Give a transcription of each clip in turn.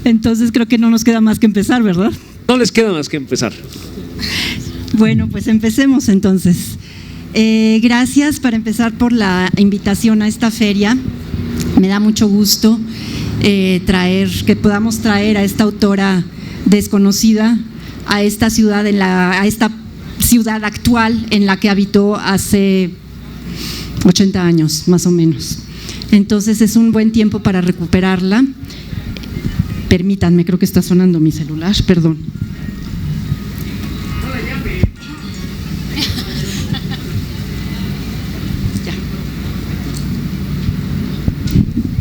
Entonces creo que no nos queda más que empezar, ¿verdad? No les queda más que empezar. Bueno, pues empecemos entonces. Gracias para empezar por la invitación a esta feria. Me da mucho gusto que podamos traer a esta autora desconocida a esta ciudad, a esta ciudad actual en la que habitó hace 80 años, más o menos. Entonces es un buen tiempo para recuperarla. Permítanme, creo que está sonando mi celular, perdón.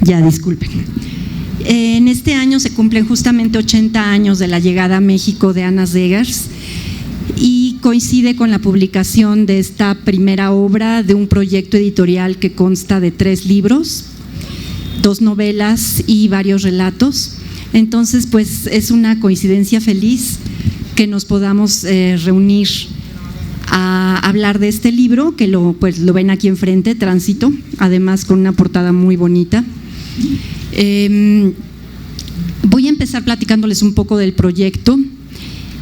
Ya, disculpen. En este año se cumplen justamente 80 años de la llegada a México de Ana Zegers y coincide con la publicación de esta primera obra de un proyecto editorial que consta de 3 libros, 2 novelas y varios relatos. Entonces, pues es una coincidencia feliz que nos podamos reunir a hablar de este libro, que lo ven aquí enfrente, Tránsito, además con una portada muy bonita. Voy a empezar platicándoles un poco del proyecto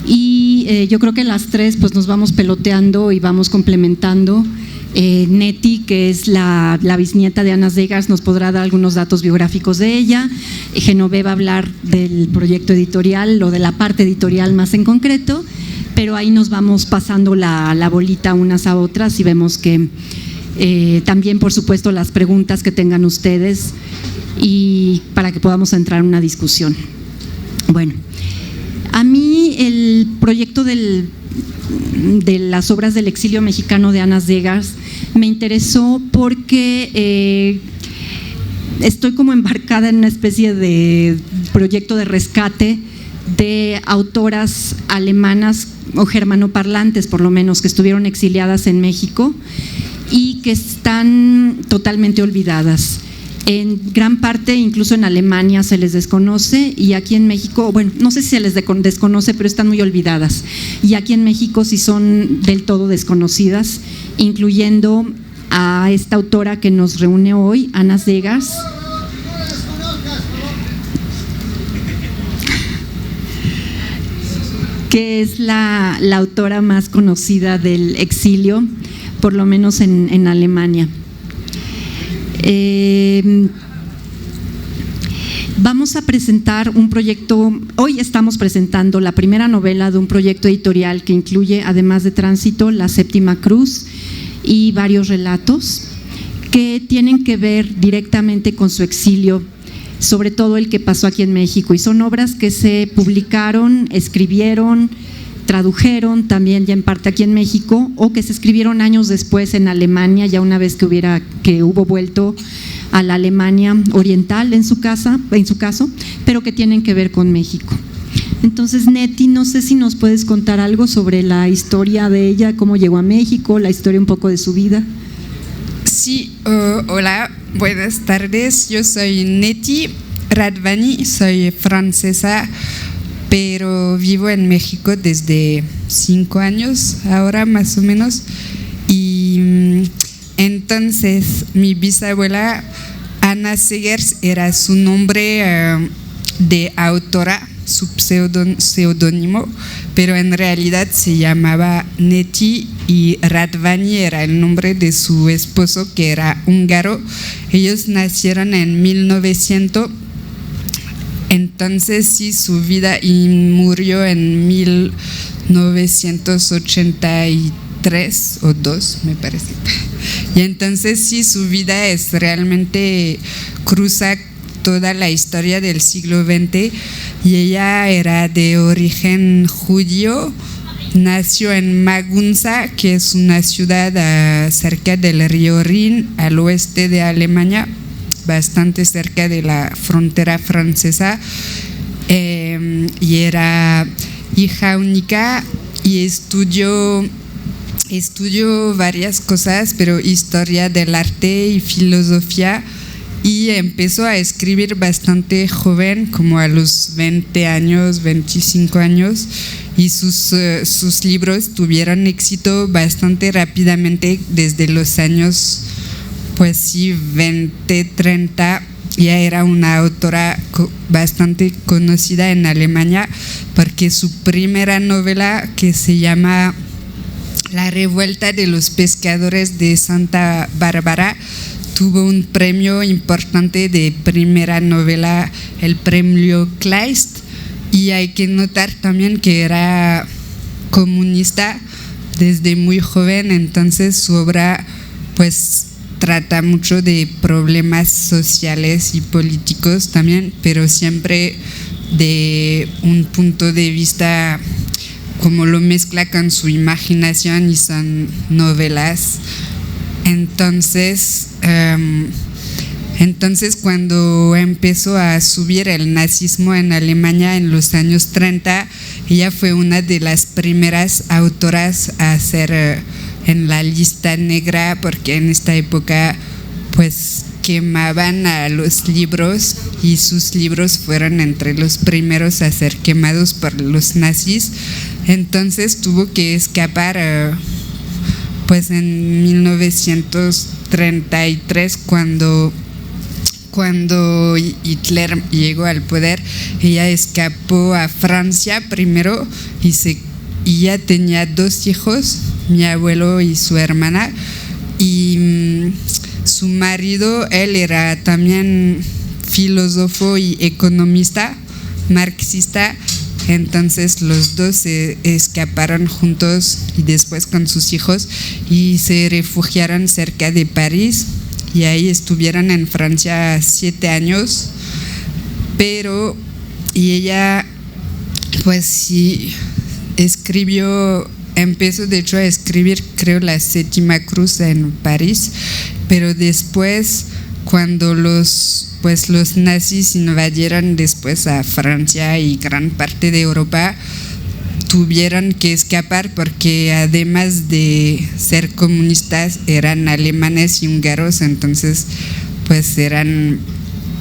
y yo creo que las 3 pues nos vamos peloteando y vamos complementando. Neti, que es la bisnieta de Ana Zegers, nos podrá dar algunos datos biográficos de ella. Genové va a hablar del proyecto editorial o de la parte editorial más en concreto, pero ahí nos vamos pasando la bolita unas a otras y vemos que también, por supuesto, las preguntas que tengan ustedes y para que podamos entrar en una discusión. Bueno, a mí el proyecto de las obras del exilio mexicano de Ana Zegers me interesó porque estoy como embarcada en una especie de proyecto de rescate de autoras alemanas o germanoparlantes, por lo menos, que estuvieron exiliadas en México y que están totalmente olvidadas. En gran parte, incluso en Alemania, se les desconoce y aquí en México, bueno, no sé si se les desconoce, pero están muy olvidadas. Y aquí en México sí son del todo desconocidas, incluyendo a esta autora que nos reúne hoy, Ana Zegers, que es la autora más conocida del exilio, por lo menos en Alemania. Vamos a presentar un proyecto, hoy estamos presentando la primera novela de un proyecto editorial que incluye, además de Tránsito, La Séptima Cruz y varios relatos que tienen que ver directamente con su exilio, sobre todo el que pasó aquí en México, y son obras que se publicaron, escribieron, tradujeron también ya en parte aquí en México, o que se escribieron años después en Alemania, ya una vez que hubo vuelto a la Alemania oriental en su caso, pero que tienen que ver con México. Entonces, Neti, no sé si nos puedes contar algo sobre la historia de ella, cómo llegó a México, la historia un poco de su vida. Sí, hola, buenas tardes, yo soy Neti Radvani, soy francesa, pero vivo en México desde 5 años, ahora más o menos. Y entonces mi bisabuela Ana Zegers era su nombre de autora, su seudónimo, pero en realidad se llamaba Neti, y Radvani era el nombre de su esposo, que era húngaro. Ellos nacieron en 1900. Entonces sí, su vida, y murió en 1983 o 2, me parece. Y entonces sí, su vida es realmente cruza toda la historia del siglo XX, y ella era de origen judío. Nació en Magunza, que es una ciudad cerca del río Rin, al oeste de Alemania, bastante cerca de la frontera francesa, y era hija única y estudió varias cosas, pero historia del arte y filosofía, y empezó a escribir bastante joven, como a los 20 años, 25 años, y sus libros tuvieron éxito bastante rápidamente desde los años, pues sí, 20, 30, ella era una autora bastante conocida en Alemania porque su primera novela, que se llama La revuelta de los pescadores de Santa Bárbara, tuvo un premio importante de primera novela, el premio Kleist, y hay que notar también que era comunista desde muy joven, entonces su obra pues trata mucho de problemas sociales y políticos también, pero siempre de un punto de vista como lo mezcla con su imaginación y son novelas. Entonces cuando empezó a subir el nazismo en Alemania en los años 30, ella fue una de las primeras autoras a ser en la lista negra, porque en esta época pues quemaban a los libros y sus libros fueron entre los primeros a ser quemados por los nazis. Entonces tuvo que escapar pues en 1933 cuando Hitler llegó al poder. Ella escapó a Francia primero y ya tenía 2 hijos, mi abuelo y su hermana, y su marido, él era también filósofo y economista, marxista. Entonces los dos se escaparon juntos y después con sus hijos y se refugiaron cerca de París, y ahí estuvieron en Francia 7 años, y ella pues sí empezó de hecho a escribir, creo, La Séptima Cruz en París, pero después cuando los nazis invadieron después a Francia y gran parte de Europa, tuvieron que escapar porque además de ser comunistas eran alemanes y húngaros, entonces pues eran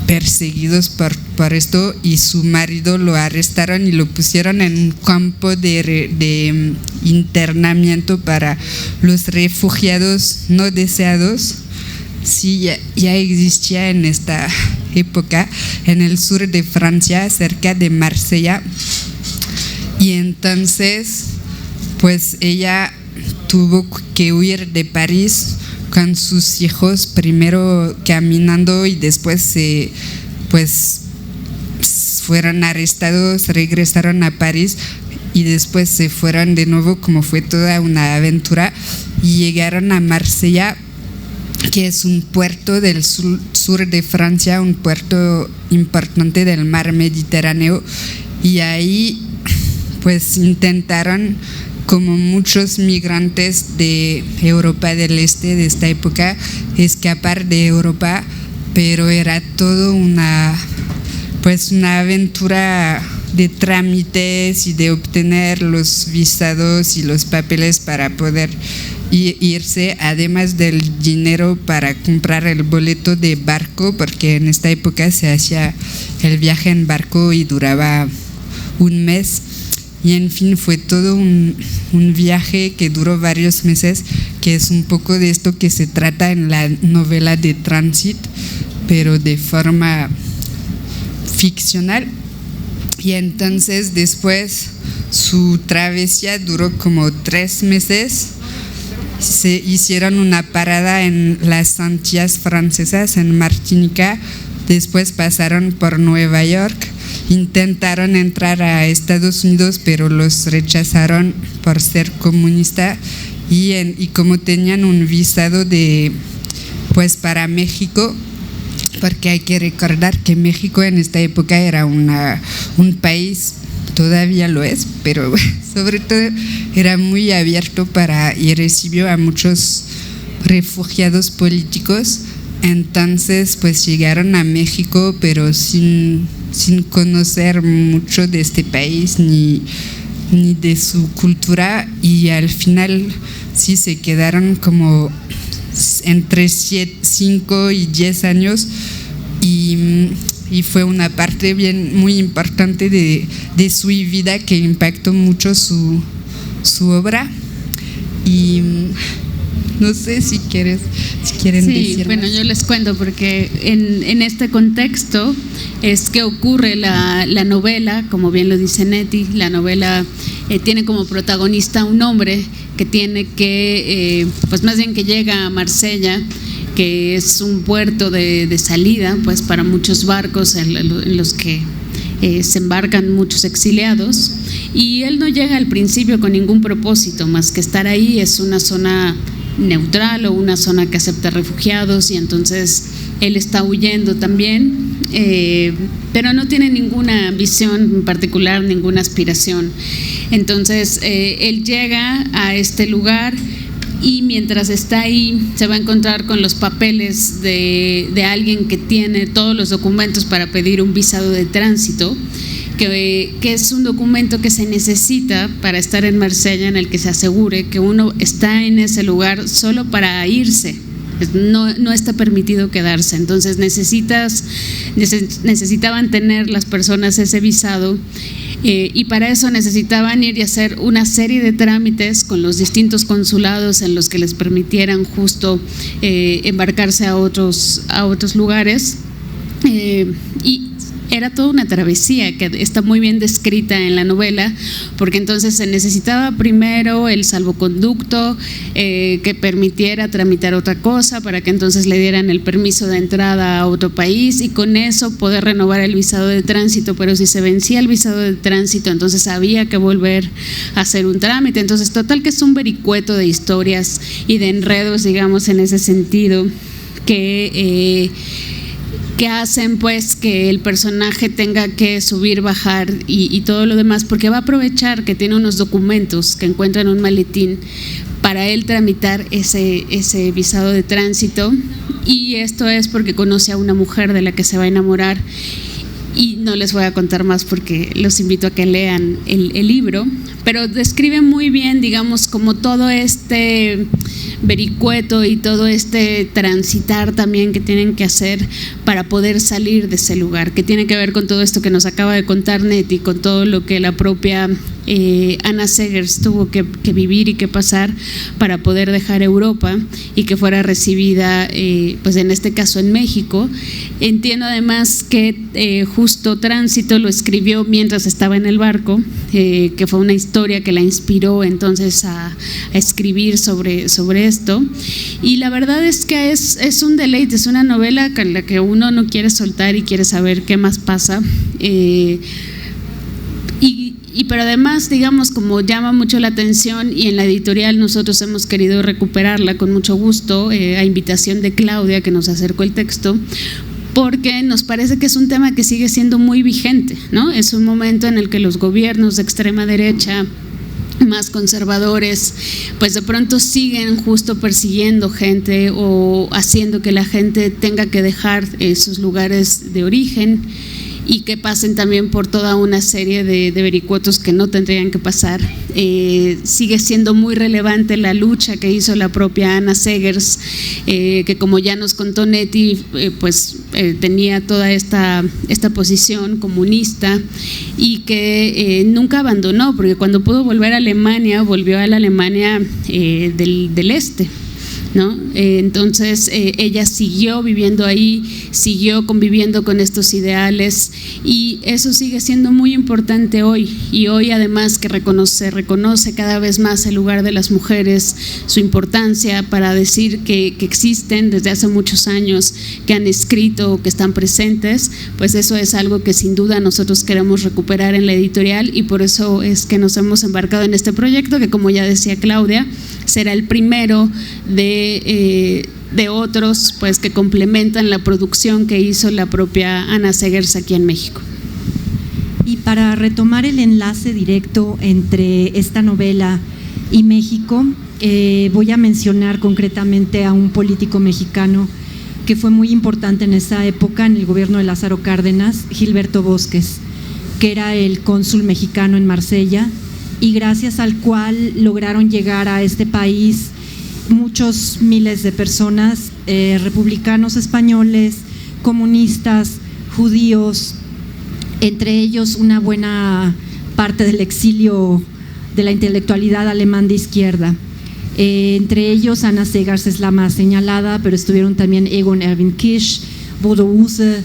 perseguidos por esto, y su marido lo arrestaron y lo pusieron en un campo de internamiento para los refugiados no deseados. Sí, ya existía en esta época en el sur de Francia, cerca de Marsella, y entonces pues ella tuvo que huir de París con sus hijos, primero caminando y después fueron arrestados, regresaron a París y después se fueron de nuevo, como fue toda una aventura, y llegaron a Marsella, que es un puerto del sur de Francia, un puerto importante del mar Mediterráneo, y ahí pues intentaron, como muchos migrantes de Europa del Este de esta época, escapar de Europa, pero era todo una aventura de trámites y de obtener los visados y los papeles para poder irse, además del dinero para comprar el boleto de barco, porque en esta época se hacía el viaje en barco y duraba un mes. Y en fin, fue todo un viaje que duró varios meses, que es un poco de esto que se trata en la novela de Transit, pero de forma ficcional. Y entonces después su travesía duró como 3 meses. Se hicieron una parada en las Antillas francesas, en Martinica, después pasaron por Nueva York, intentaron entrar a Estados Unidos, pero los rechazaron por ser comunista, y como tenían un visado para México, porque hay que recordar que México en esta época era un país, todavía lo es, pero sobre todo era muy abierto y recibió a muchos refugiados políticos. Entonces pues llegaron a México, pero sin conocer mucho de este país ni de su cultura, y al final sí se quedaron como entre 5 y 10 años, y fue una parte muy importante de su vida que impactó mucho su obra. Y No sé si quieren decir bueno, más. yo les cuento porque en este contexto es que ocurre la novela, como bien lo dice Neti. La novela tiene como protagonista un hombre que tiene que, pues más bien que llega a Marsella, que es un puerto de salida pues para muchos barcos en los que se embarcan muchos exiliados, y él no llega al principio con ningún propósito más que estar ahí. Es una zona neutral o una zona que acepta refugiados, y entonces él está huyendo también, pero no tiene ninguna visión en particular, ninguna aspiración. Entonces él llega a este lugar y mientras está ahí se va a encontrar con los papeles de alguien que tiene todos los documentos para pedir un visado de tránsito, que es un documento que se necesita para estar en Marsella, en el que se asegure que uno está en ese lugar solo para irse. No está permitido quedarse. Entonces necesitaban tener las personas ese visado, y para eso necesitaban ir y hacer una serie de trámites con los distintos consulados en los que les permitieran justo embarcarse a otros lugares, y era toda una travesía que está muy bien descrita en la novela, porque entonces se necesitaba primero el salvoconducto que permitiera tramitar otra cosa para que entonces le dieran el permiso de entrada a otro país, y con eso poder renovar el visado de tránsito. Pero si se vencía el visado de tránsito, entonces había que volver a hacer un trámite. Entonces total que es un vericueto de historias y de enredos, digamos, en ese sentido, que hacen pues que el personaje tenga que subir, bajar y todo lo demás, porque va a aprovechar que tiene unos documentos que encuentra en un maletín para él tramitar ese visado de tránsito. Y esto es porque conoce a una mujer de la que se va a enamorar, y no les voy a contar más porque los invito a que lean el libro, pero describe muy bien, digamos, como todo este vericueto y todo este transitar también que tienen que hacer para poder salir de ese lugar, que tiene que ver con todo esto que nos acaba de contar Neti, con todo lo que la propia Anna Seghers tuvo que vivir y que pasar para poder dejar Europa y que fuera recibida, pues en este caso en México. Entiendo además que justo Tránsito lo escribió mientras estaba en el barco, que fue una historia que la inspiró entonces a escribir sobre esto. Y la verdad es que es un deleite, es una novela con la que uno no quiere soltar y quiere saber qué más pasa. Pero además, digamos, como llama mucho la atención, y en la editorial nosotros hemos querido recuperarla con mucho gusto, a invitación de Claudia, que nos acercó el texto, porque nos parece que es un tema que sigue siendo muy vigente, ¿no? Es un momento en el que los gobiernos de extrema derecha más conservadores pues de pronto siguen justo persiguiendo gente o haciendo que la gente tenga que dejar sus lugares de origen, y que pasen también por toda una serie de vericuetos que no tendrían que pasar. Sigue siendo muy relevante la lucha que hizo la propia Anna Seghers, que como ya nos contó Neti, tenía toda esta posición comunista, y que nunca abandonó, porque cuando pudo volver a Alemania, volvió a la Alemania del este, ¿no? Entonces ella siguió viviendo ahí, siguió conviviendo con estos ideales, y eso sigue siendo muy importante hoy. Y hoy además que se reconoce cada vez más el lugar de las mujeres, su importancia para decir que existen desde hace muchos años, que han escrito, que están presentes, pues eso es algo que sin duda nosotros queremos recuperar en la editorial, y por eso es que nos hemos embarcado en este proyecto, que como ya decía Claudia, será el primero de otros pues que complementan la producción que hizo la propia Anna Seghers aquí en México. Y para retomar el enlace directo entre esta novela y México, voy a mencionar concretamente a un político mexicano que fue muy importante en esa época, en el gobierno de Lázaro Cárdenas, Gilberto Bosques, que era el cónsul mexicano en Marsella, y gracias al cual lograron llegar a este país muchos miles de personas, republicanos españoles, comunistas, judíos, entre ellos una buena parte del exilio de la intelectualidad alemán de izquierda. Entre ellos Anna Segars es la más señalada, pero estuvieron también Egon Erwin Kisch, Bodo Use,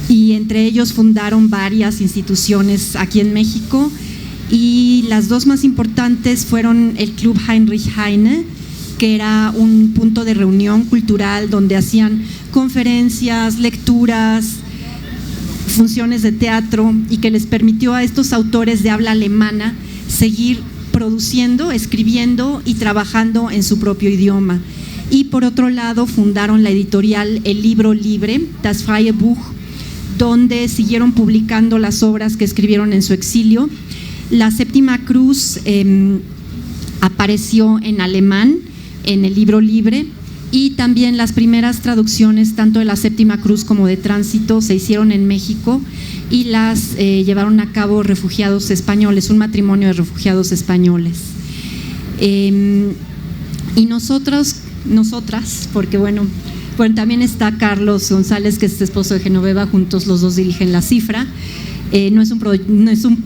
y entre ellos fundaron varias instituciones aquí en México, y las dos más importantes fueron el Club Heinrich Heine, que era un punto de reunión cultural donde hacían conferencias, lecturas, funciones de teatro, y que les permitió a estos autores de habla alemana seguir produciendo, escribiendo y trabajando en su propio idioma. Y por otro lado fundaron la editorial El Libro Libre, Das Freie Buch, donde siguieron publicando las obras que escribieron en su exilio. La Séptima Cruz apareció en alemán en El Libro Libre, y también las primeras traducciones tanto de la Séptima Cruz como de Tránsito se hicieron en México y las llevaron a cabo refugiados españoles, un matrimonio de refugiados españoles. Y nosotras, porque bueno, también está Carlos González, que es esposo de Genoveva, juntos los dos dirigen La Cifra. No es un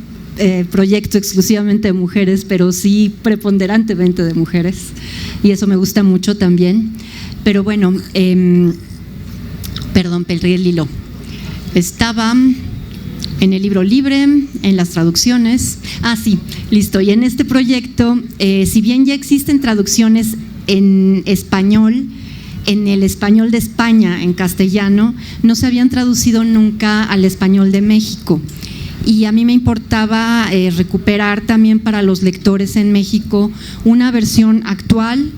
proyecto exclusivamente de mujeres, pero sí preponderantemente de mujeres, y eso me gusta mucho también. Pero bueno, perdí el hilo. Estaba en El Libro Libre, en las traducciones. Sí, listo. Y en este proyecto, si bien ya existen traducciones en español, en el español de España, en castellano, no se habían traducido nunca al español de México. Y a mí me importaba recuperar también para los lectores en México una versión actual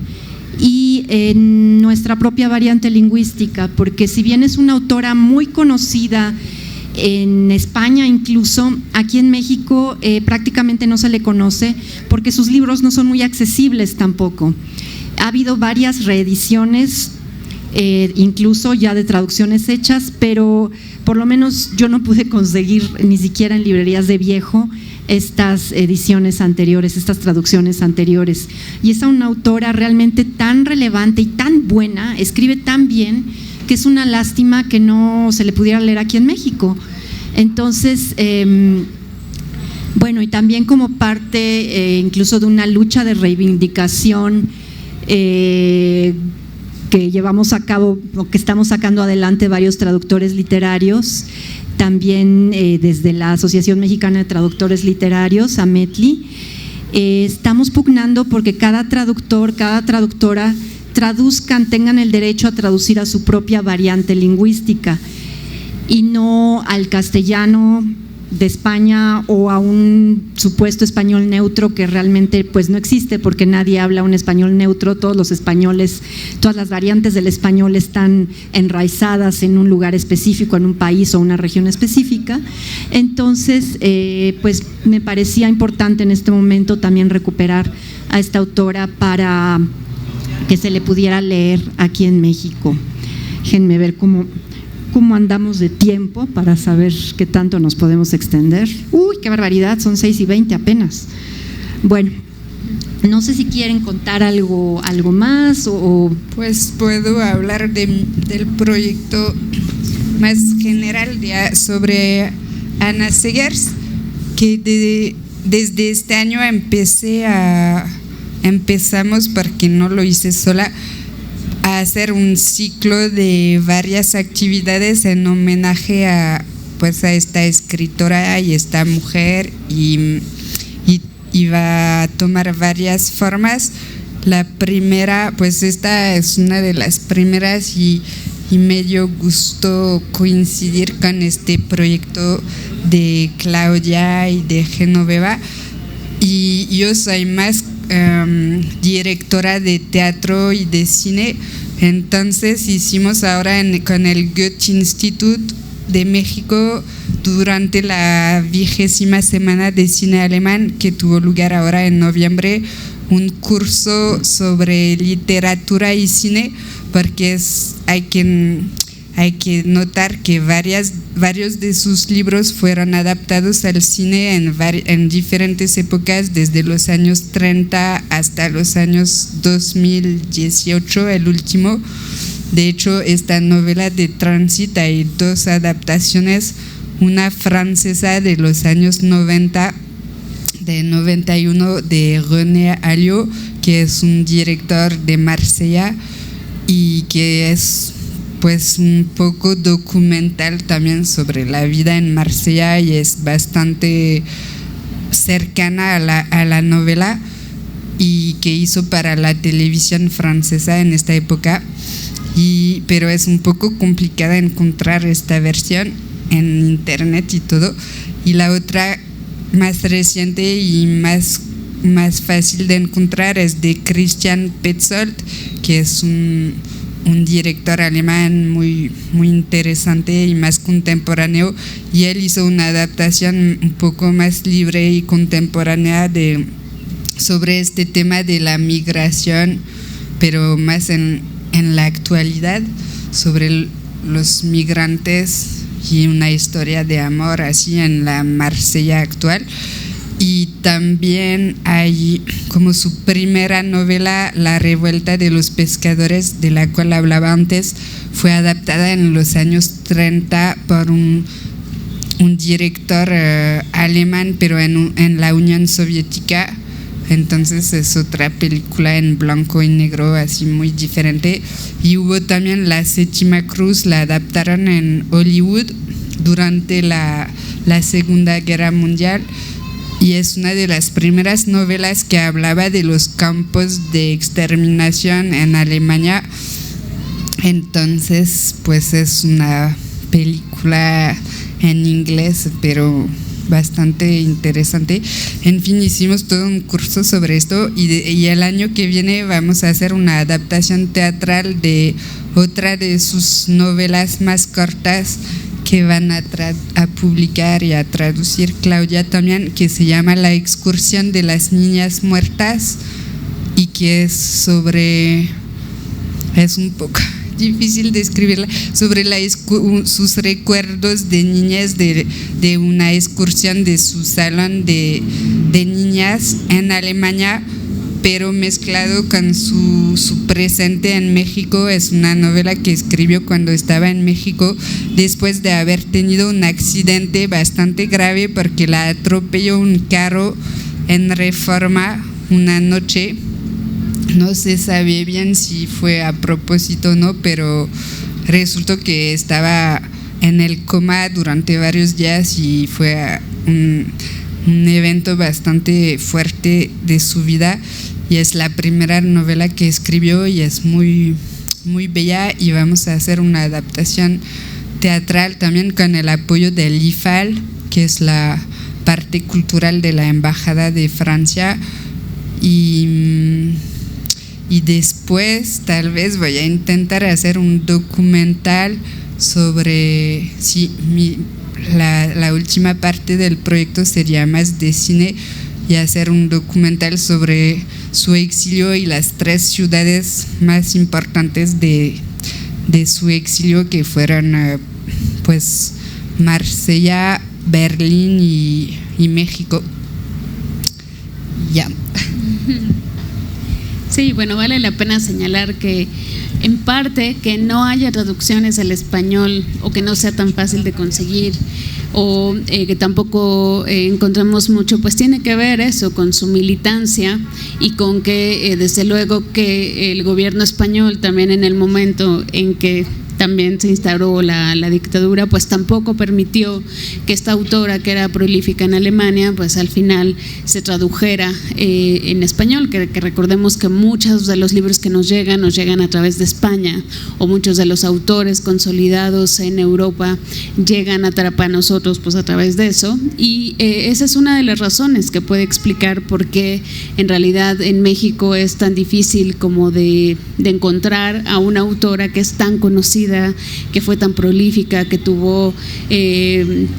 y en nuestra propia variante lingüística, porque si bien es una autora muy conocida en España, incluso aquí en México prácticamente no se le conoce porque sus libros no son muy accesibles tampoco. Ha habido varias reediciones, incluso ya de traducciones hechas, pero por lo menos yo no pude conseguir ni siquiera en librerías de viejo estas ediciones anteriores, estas traducciones anteriores. Y es una autora realmente tan relevante y tan buena, escribe tan bien, que es una lástima que no se le pudiera leer aquí en México. Entonces, bueno, y también como parte incluso de una lucha de reivindicación que llevamos a cabo, o que estamos sacando adelante varios traductores literarios, también desde la Asociación Mexicana de Traductores Literarios, AMETLI, estamos pugnando porque cada traductor, cada traductora traduzcan, tengan el derecho a traducir a su propia variante lingüística y no al castellano de España o a un supuesto español neutro que realmente pues no existe, porque nadie habla un español neutro. Todos los españoles, todas las variantes del español están enraizadas en un lugar específico, en un país o una región específica. Entonces pues me parecía importante en este momento también recuperar a esta autora para que se le pudiera leer aquí en México. Déjenme ver cómo andamos de tiempo para saber qué tanto nos podemos extender. ¡Uy, qué barbaridad! Son 6:20 apenas. Bueno, no sé si quieren contar algo más o… Pues puedo hablar del proyecto más general sobre Anna Segers, que desde este año empezamos, porque no lo hice sola, a hacer un ciclo de varias actividades en homenaje a esta escritora y esta mujer, y va a tomar varias formas. La primera, pues esta es una de las primeras, y me dio gusto coincidir con este proyecto de Claudia y de Genoveva, y yo soy más directora de teatro y de cine. Entonces hicimos ahora con el Goethe Institut de México, durante la 20ª Semana de Cine Alemán, que tuvo lugar ahora en noviembre, un curso sobre literatura y cine, porque hay que notar que varios de sus libros fueron adaptados al cine en diferentes épocas, desde los años 30 hasta los años 2018, el último. De hecho, esta novela de Tránsito hay dos adaptaciones, una francesa de los años 90 de 91 de René Alliot, que es un director de Marsella y que es pues un poco documental también sobre la vida en Marsella y es bastante cercana a la novela y que hizo para la televisión francesa en esta época, pero es un poco complicada encontrar esta versión en internet y todo. Y la otra más reciente y más fácil de encontrar es de Christian Petzold, que es un director alemán muy interesante y más contemporáneo, y él hizo una adaptación un poco más libre y contemporánea sobre este tema de la migración, pero más en la actualidad, sobre los migrantes y una historia de amor así en la Marsella actual. Y también hay como su primera novela, La revuelta de los pescadores, de la cual hablaba antes, fue adaptada en los años 30 por un director alemán, pero en la Unión Soviética. Entonces es otra película en blanco y negro, así muy diferente. Y hubo también La Séptima Cruz, la adaptaron en Hollywood durante la Segunda Guerra Mundial, y es una de las primeras novelas que hablaba de los campos de exterminación en Alemania. Entonces pues es una película en inglés, pero bastante interesante. En fin, hicimos todo un curso sobre esto y el año que viene vamos a hacer una adaptación teatral de otra de sus novelas más cortas que van a publicar y a traducir Claudia también, que se llama La excursión de las niñas muertas, y que es un poco difícil de escribirla, sobre sus recuerdos de niñas de una excursión de su salón de niñas en Alemania, pero mezclado con su presente en México. Es una novela que escribió cuando estaba en México, después de haber tenido un accidente bastante grave porque la atropelló un carro en Reforma una noche. No se sabe bien si fue a propósito o no, pero resultó que estaba en el coma durante varios días y fue un evento bastante fuerte de su vida. Y es la primera novela que escribió y es muy bella, y vamos a hacer una adaptación teatral también con el apoyo del IFAL, que es la parte cultural de la Embajada de Francia. Y después tal vez voy a intentar hacer un documental sobre, la última parte del proyecto sería más de cine, y hacer un documental sobre su exilio y las 3 ciudades más importantes de su exilio, que fueron pues Marsella, Berlín y México. Ya. Sí, bueno, vale la pena señalar que en parte que no haya traducciones al español o que no sea tan fácil de conseguir o que tampoco encontramos mucho, pues tiene que ver eso con su militancia y con que desde luego que el gobierno español también, en el momento en que también se instauró la dictadura, pues tampoco permitió que esta autora, que era prolífica en Alemania, pues al final se tradujera en español, que recordemos que muchos de los libros que nos llegan a través de España, o muchos de los autores consolidados en Europa llegan para nosotros pues a través de eso, y esa es una de las razones que puede explicar por qué en realidad en México es tan difícil como de encontrar a una autora que es tan conocida, que fue tan prolífica, que tuvo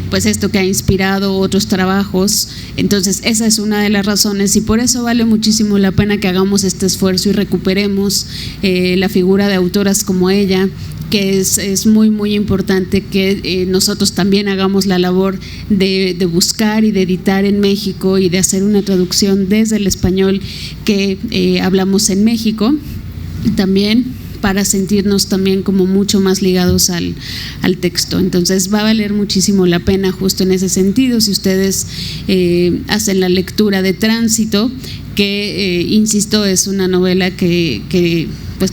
pues esto, que ha inspirado otros trabajos. Entonces esa es una de las razones, y por eso vale muchísimo la pena que hagamos este esfuerzo y recuperemos la figura de autoras como ella, que es muy importante que nosotros también hagamos la labor de buscar y de editar en México y de hacer una traducción desde el español que hablamos en México también, para sentirnos también como mucho más ligados al texto. Entonces va a valer muchísimo la pena justo en ese sentido si ustedes hacen la lectura de Tránsito, que insisto, es una novela que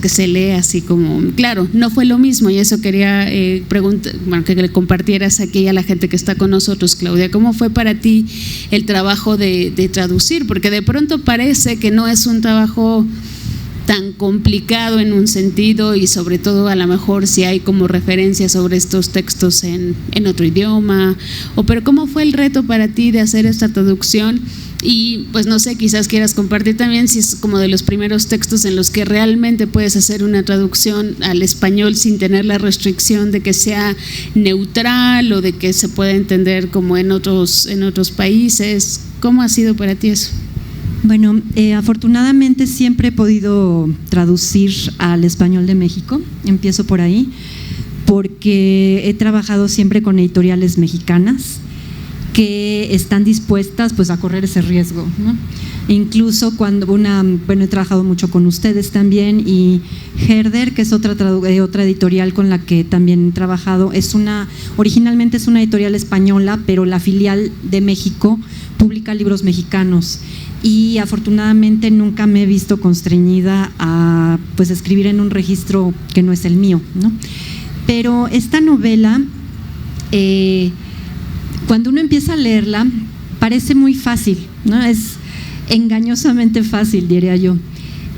se lee así como, claro, no fue lo mismo, y eso quería preguntar, bueno, que le compartieras aquí a la gente que está con nosotros. Claudia, ¿cómo fue para ti el trabajo de traducir? Porque de pronto parece que no es un trabajo tan complicado en un sentido, y sobre todo a lo mejor si hay como referencias sobre estos textos en otro idioma, pero ¿cómo fue el reto para ti de hacer esta traducción? Y pues no sé, quizás quieras compartir también si es como de los primeros textos en los que realmente puedes hacer una traducción al español sin tener la restricción de que sea neutral o de que se pueda entender como en otros países. ¿Cómo ha sido para ti eso? Bueno, afortunadamente siempre he podido traducir al español de México, empiezo por ahí, porque he trabajado siempre con editoriales mexicanas que están dispuestas pues a correr ese riesgo, ¿no? Incluso cuando he trabajado mucho con ustedes también, y Herder, que es otra editorial con la que también he trabajado, originalmente es una editorial española, pero la filial de México publica libros mexicanos, y afortunadamente nunca me he visto constreñida a pues escribir en un registro que no es el mío, ¿no? Pero esta novela, cuando uno empieza a leerla, parece muy fácil, ¿no? Es engañosamente fácil, diría yo.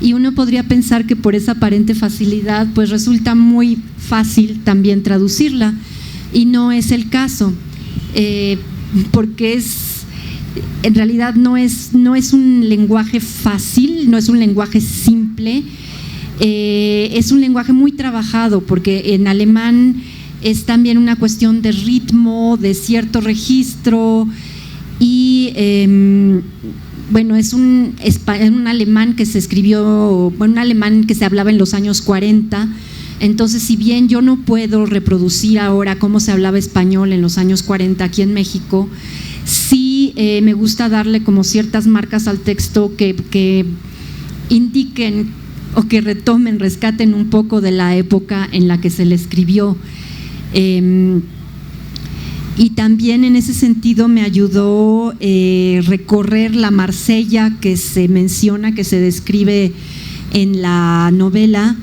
Y uno podría pensar que por esa aparente facilidad, pues resulta muy fácil también traducirla, y no es el caso, porque en realidad no es un lenguaje fácil, no es un lenguaje simple, es un lenguaje muy trabajado, porque en alemán es también una cuestión de ritmo, de cierto registro, y bueno, es un alemán que se escribió, un alemán que se hablaba en los años 40, entonces si bien yo no puedo reproducir ahora cómo se hablaba español en los años 40 aquí en México, sí me gusta darle como ciertas marcas al texto que indiquen o que rescaten un poco de la época en la que se le escribió. Y también en ese sentido me ayudó recorrer la Marsella que se menciona, que se describe en la novela,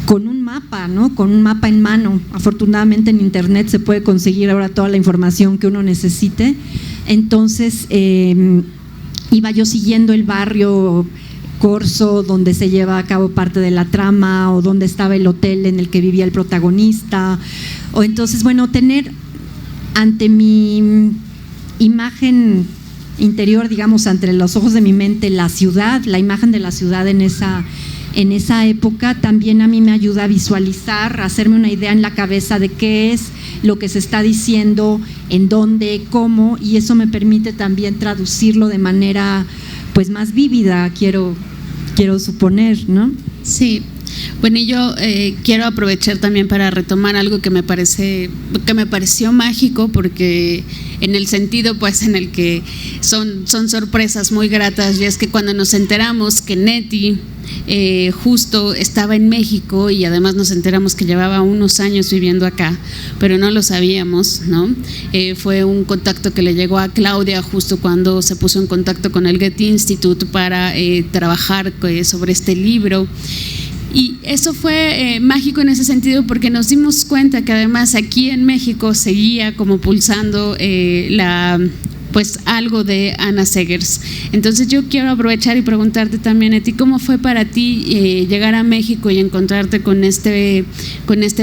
con un mapa, ¿no? Con un mapa en mano. Afortunadamente en internet se puede conseguir ahora toda la información que uno necesite. Entonces iba yo siguiendo el barrio Corso, donde se lleva a cabo parte de la trama, o donde estaba el hotel en el que vivía el protagonista, o entonces, bueno, tener ante mi imagen interior, digamos, ante los ojos de mi mente, la ciudad, la imagen de la ciudad en esa época, también a mí me ayuda a visualizar, a hacerme una idea en la cabeza de qué es lo que se está diciendo, en dónde, cómo, y eso me permite también traducirlo de manera pues más vívida, quiero suponer, ¿no? Sí. Bueno, y yo quiero aprovechar también para retomar algo que me pareció mágico, porque en el sentido pues en el que son sorpresas muy gratas, y es que cuando nos enteramos que Neti justo estaba en México, y además nos enteramos que llevaba unos años viviendo acá, pero no lo sabíamos, ¿no? Fue un contacto que le llegó a Claudia justo cuando se puso en contacto con el Goethe Institute para trabajar sobre este libro. Y eso fue mágico en ese sentido, porque nos dimos cuenta que además aquí en México seguía como pulsando pues algo de Anna Seghers. Entonces yo quiero aprovechar y preguntarte también a ti, ¿cómo fue para ti llegar a México y encontrarte con este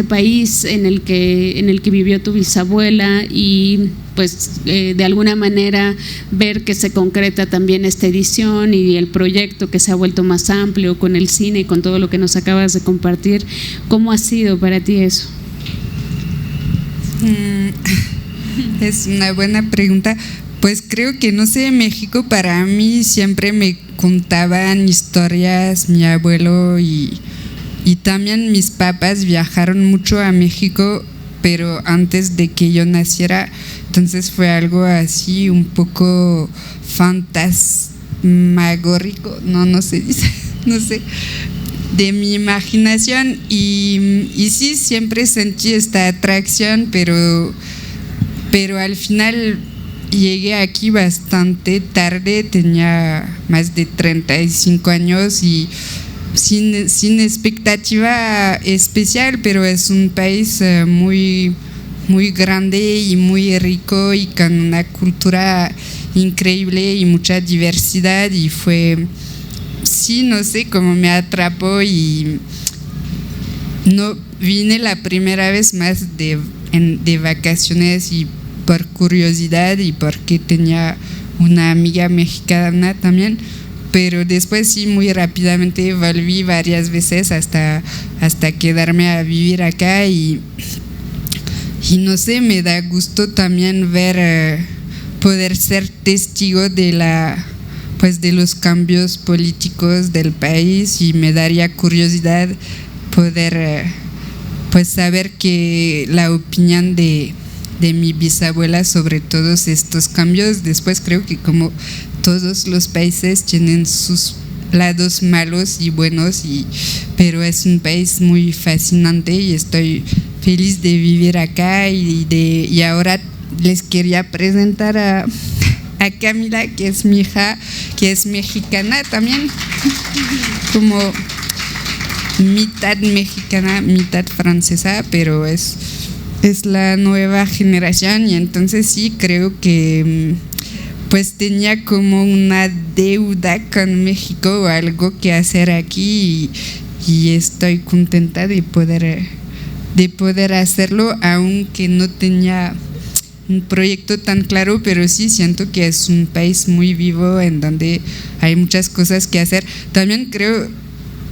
país en el que vivió tu bisabuela, y pues de alguna manera ver que se concreta también esta edición y el proyecto que se ha vuelto más amplio con el cine y con todo lo que nos acabas de compartir? ¿Cómo ha sido para ti eso? Es una buena pregunta. Pues creo que, no sé, México para mí siempre me contaban historias, mi abuelo y también mis papás viajaron mucho a México, pero antes de que yo naciera, entonces fue algo así un poco fantasmagórico, no se dice, no sé. mi imaginación y sí, siempre sentí esta atracción, pero al final llegué aquí bastante tarde, tenía más de 35 años y sin expectativa especial, pero es un país muy grande y muy rico y con una cultura increíble y mucha diversidad, y fue, sí, no sé, cómo me atrapó y no vine la primera vez más de vacaciones y por curiosidad y porque tenía una amiga mexicana también, pero después sí, muy rápidamente volví varias veces hasta quedarme a vivir acá y no sé, me da gusto también ver, poder ser testigo de los cambios políticos del país, y me daría curiosidad poder saber que la opinión de mi bisabuela sobre todos estos cambios. Después creo que como todos los países tienen sus lados malos y buenos, pero es un país muy fascinante y estoy feliz de vivir acá y ahora les quería presentar a Camila, que es mi hija, que es mexicana también, como mitad mexicana, mitad francesa, pero es la nueva generación, y entonces sí creo que pues tenía como una deuda con México o algo que hacer aquí, y estoy contenta de poder hacerlo, aunque no tenía un proyecto tan claro, pero sí siento que es un país muy vivo en donde hay muchas cosas que hacer. También creo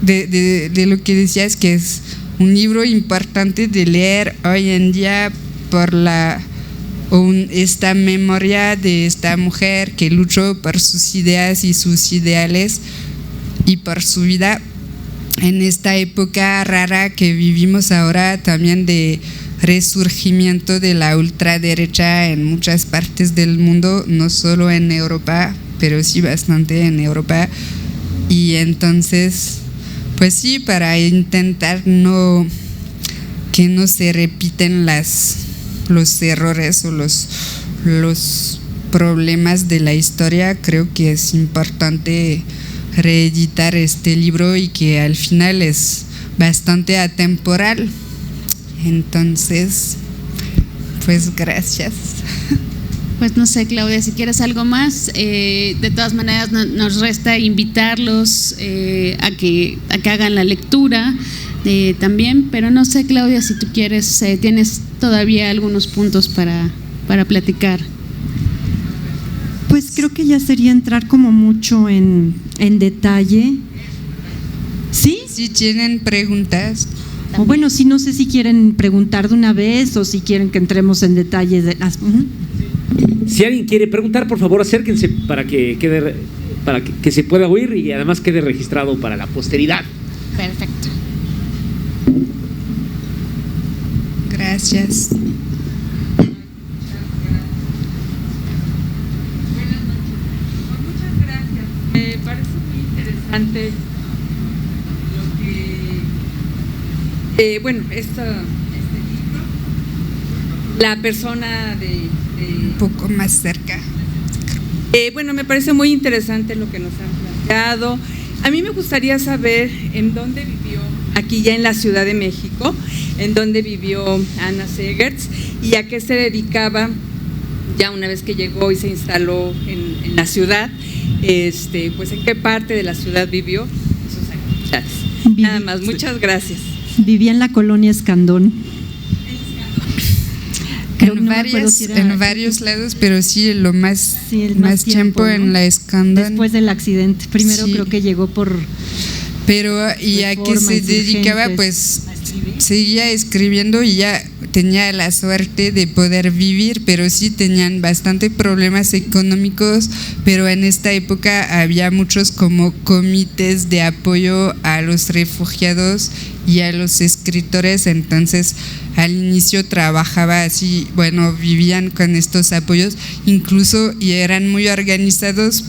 de lo que decías, que es un libro importante de leer hoy en día por esta memoria de esta mujer que luchó por sus ideas y sus ideales y por su vida en esta época rara que vivimos ahora, también de resurgimiento de la ultraderecha en muchas partes del mundo, no solo en Europa, pero sí bastante en Europa. Y entonces, pues sí, para intentar que no se repiten los errores o los problemas de la historia, creo que es importante reeditar este libro y que al final es bastante atemporal. Entonces, pues gracias. Pues no sé, Claudia, si quieres algo más, de todas maneras nos resta invitarlos a que hagan la lectura también, pero no sé, Claudia, si tú quieres, tienes todavía algunos puntos para platicar. Pues creo que ya sería entrar como mucho en detalle. ¿Sí? Si tienen preguntas. O bueno, sí, no sé si quieren preguntar de una vez o si quieren que entremos en detalle de las. Si alguien quiere preguntar, por favor, acérquense para que se pueda oír y además quede registrado para la posteridad. Perfecto. Gracias. Muchas gracias. Me parece muy interesante este libro, la persona un poco más cerca. Me parece muy interesante lo que nos han planteado. A mí me gustaría saber en dónde vivió, aquí ya en la Ciudad de México, en dónde vivió Ana Segertz y a qué se dedicaba ya una vez que llegó y se instaló en la ciudad, pues en qué parte de la ciudad vivió sus actividades. Nada más, muchas gracias. Vivía en la colonia Escandón. En varios lados, pero sí, más tiempo, ¿no? En la Escandón. Después del accidente. Primero sí. Creo que llegó por. Pero, ¿y a qué se dedicaba? Pues seguía escribiendo y ya tenía la suerte de poder vivir, pero sí tenían bastante problemas económicos, pero en esta época había muchos como comités de apoyo a los refugiados y a los escritores, entonces al inicio trabajaba así, vivían con estos apoyos incluso, y eran muy organizados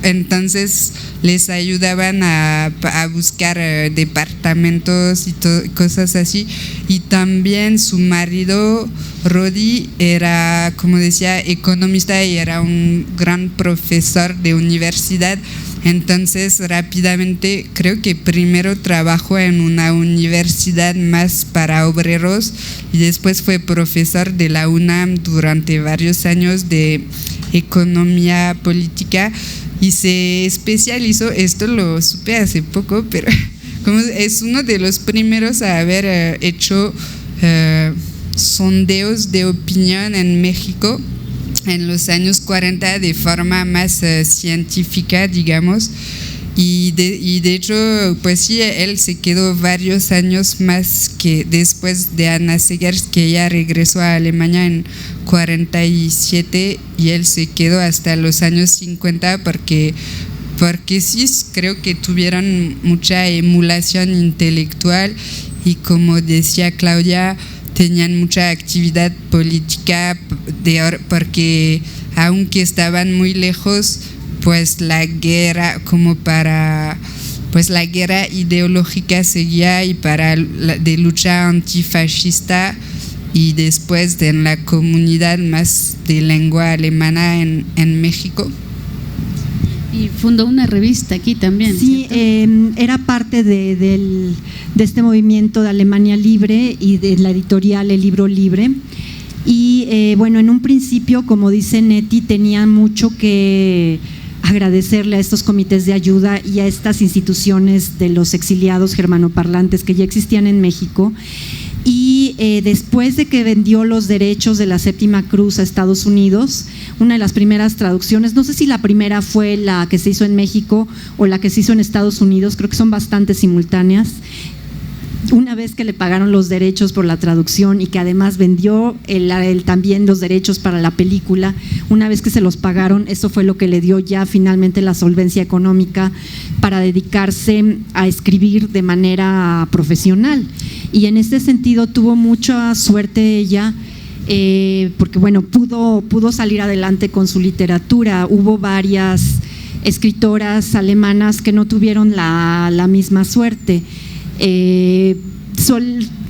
entonces les ayudaban a buscar departamentos y cosas así. Y también su marido, Rodi, era, como decía, economista y era un gran profesor de universidad. Entonces rápidamente, creo que primero trabajó en una universidad más para obreros y después fue profesor de la UNAM durante varios años de economía política y se especializó, esto lo supe hace poco, pero como es uno de los primeros a haber hecho sondeos de opinión en México en los años 40 de forma más científica, digamos, y de hecho, pues sí, él se quedó varios años más que después de Ana Segers, que ella regresó a Alemania en 47 y él se quedó hasta los años 50 porque sí, creo que tuvieron mucha emulación intelectual y como decía Claudia, tenían mucha actividad política porque aunque estaban muy lejos, pues la guerra la guerra ideológica seguía y de lucha antifascista y después en la comunidad más de lengua alemana en México. Y fundó una revista aquí también. Sí, era parte de este movimiento de Alemania Libre y de la editorial El Libro Libre. Y bueno, en un principio, como dice Neti, tenía mucho que agradecerle a estos comités de ayuda y a estas instituciones de los exiliados germanoparlantes que ya existían en México. Y después de que vendió los derechos de la Séptima Cruz a Estados Unidos, una de las primeras traducciones, no sé si la primera fue la que se hizo en México o la que se hizo en Estados Unidos, creo que son bastante simultáneas. Una vez que le pagaron los derechos por la traducción y que además vendió también los derechos para la película, una vez que se los pagaron, eso fue lo que le dio ya finalmente la solvencia económica para dedicarse a escribir de manera profesional. Y en este sentido tuvo mucha suerte ella, porque bueno, pudo salir adelante con su literatura. Hubo varias escritoras alemanas que no tuvieron la misma suerte.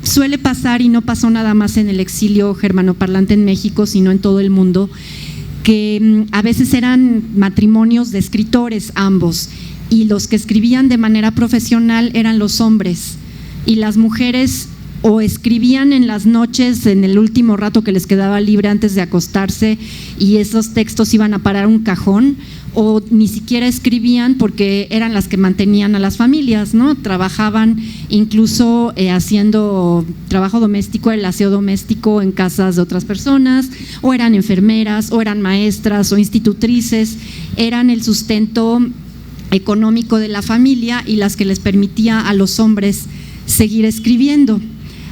Suele pasar, y no pasó nada más en el exilio germanoparlante en México, sino en todo el mundo, que a veces eran matrimonios de escritores ambos, y los que escribían de manera profesional eran los hombres, y las mujeres o escribían en las noches, en el último rato que les quedaba libre antes de acostarse, y esos textos iban a parar a un cajón, o ni siquiera escribían porque eran las que mantenían a las familias, ¿no? Trabajaban incluso haciendo trabajo doméstico, el aseo doméstico en casas de otras personas, o eran enfermeras, o eran maestras, o institutrices, eran el sustento económico de la familia y las que les permitía a los hombres seguir escribiendo.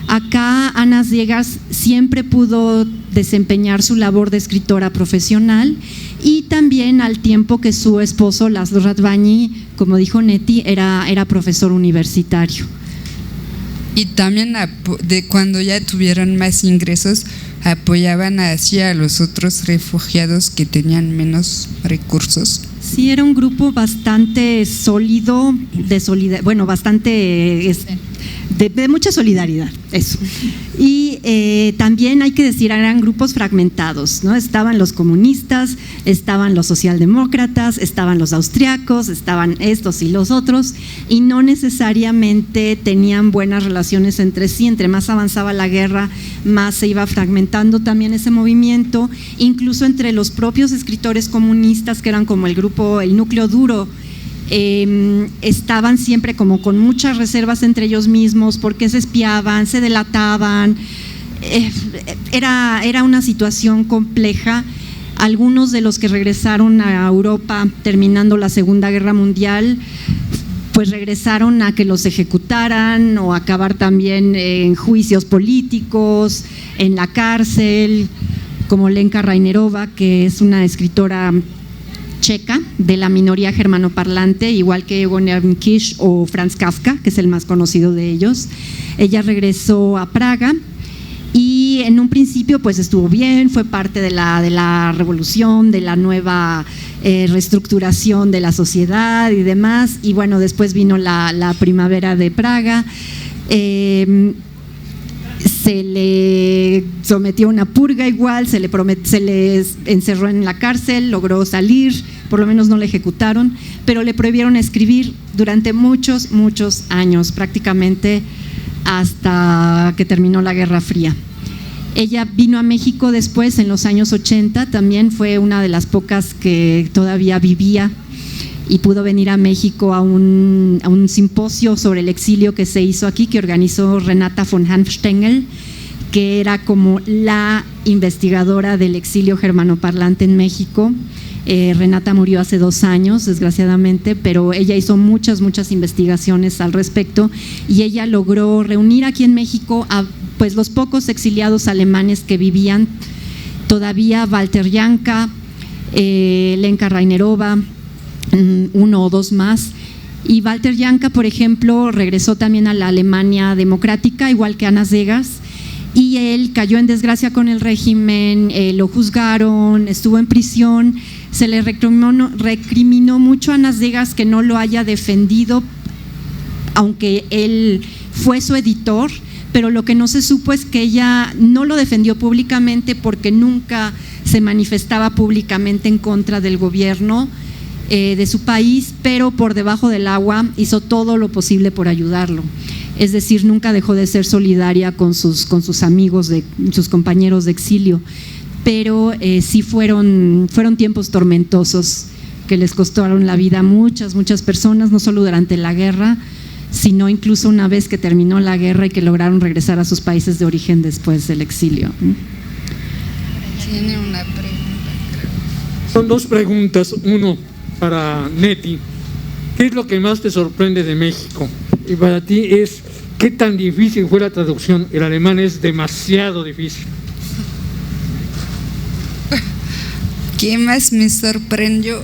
Acá Ana Segers siempre pudo desempeñar su labor de escritora profesional y también al tiempo que su esposo László Radványi, como dijo Neti, era profesor universitario. Y también cuando ya tuvieron más ingresos, apoyaban así a los otros refugiados que tenían menos recursos. Sí, era un grupo bastante sólido, de mucha solidaridad, eso. Y también hay que decir, eran grupos fragmentados, ¿no? Estaban los comunistas, estaban los socialdemócratas, estaban los austriacos, estaban estos y los otros, y no necesariamente tenían buenas relaciones entre sí. Entre más avanzaba la guerra, más se iba fragmentando también ese movimiento, incluso entre los propios escritores comunistas, que eran como el grupo, el núcleo duro. Estaban siempre como con muchas reservas entre ellos mismos porque se espiaban, se delataban, era una situación compleja. Algunos de los que regresaron a Europa terminando la Segunda Guerra Mundial, pues regresaron a que los ejecutaran o acabar también en juicios políticos, en la cárcel, como Lenka Rainerova, que es una escritora checa de la minoría germanoparlante, igual que Egon Kisch o Franz Kafka, que es el más conocido de ellos. Ella regresó a Praga Y en un principio pues estuvo bien, fue parte de la revolución, de la nueva reestructuración de la sociedad y demás, y bueno, después vino la primavera de Praga, se le sometió a una purga igual, se le encerró en la cárcel, logró salir, por lo menos no le ejecutaron, pero le prohibieron escribir durante muchos años, prácticamente hasta que terminó la Guerra Fría. Ella vino a México después, en los años 80, también fue una de las pocas que todavía vivía y pudo venir a México a un simposio sobre el exilio que se hizo aquí, que organizó Renata von Hanfstengel, que era como la investigadora del exilio germanoparlante en México. Renata murió hace 2 años, desgraciadamente, pero ella hizo muchas investigaciones al respecto y ella logró reunir aquí en México a pues los pocos exiliados alemanes que vivían todavía, Walter Janka, Lenka Rainerova, 1 o 2 más. Y Walter Janka, por ejemplo, regresó también a la Alemania democrática, igual que Ana Zegas, y él cayó en desgracia con el régimen, lo juzgaron, estuvo en prisión, se le recriminó mucho a Ana Zegas que no lo haya defendido, aunque él fue su editor, pero lo que no se supo es que ella no lo defendió públicamente porque nunca se manifestaba públicamente en contra del gobierno de su país, pero por debajo del agua hizo todo lo posible por ayudarlo. Es decir, nunca dejó de ser solidaria con sus amigos, sus compañeros de exilio, pero sí fueron tiempos tormentosos que les costaron la vida a muchas personas, no solo durante la guerra, sino incluso una vez que terminó la guerra y que lograron regresar a sus países de origen después del exilio. Tiene una pregunta, creo. Son 2 preguntas, uno para Neti. ¿Qué es lo que más te sorprende de México? Y para ti es, ¿qué tan difícil fue la traducción? El alemán es demasiado difícil. ¿Qué más me sorprendió?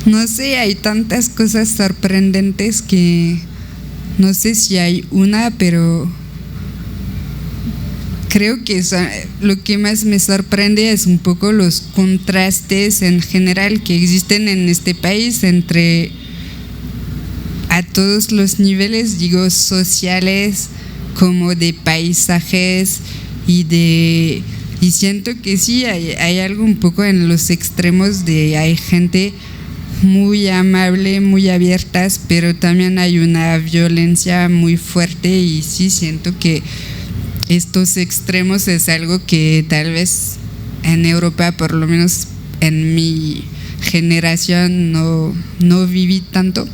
No sé, hay tantas cosas sorprendentes que no sé si hay una, pero creo que lo que más me sorprende es un poco los contrastes en general que existen en este país entre a todos los niveles, digo, sociales, como de paisajes y siento que sí, hay algo un poco en los extremos de hay gente muy amable, muy abiertas, pero también hay una violencia muy fuerte y sí siento que estos extremos es algo que tal vez en Europa, por lo menos en mi generación, no viví tanto.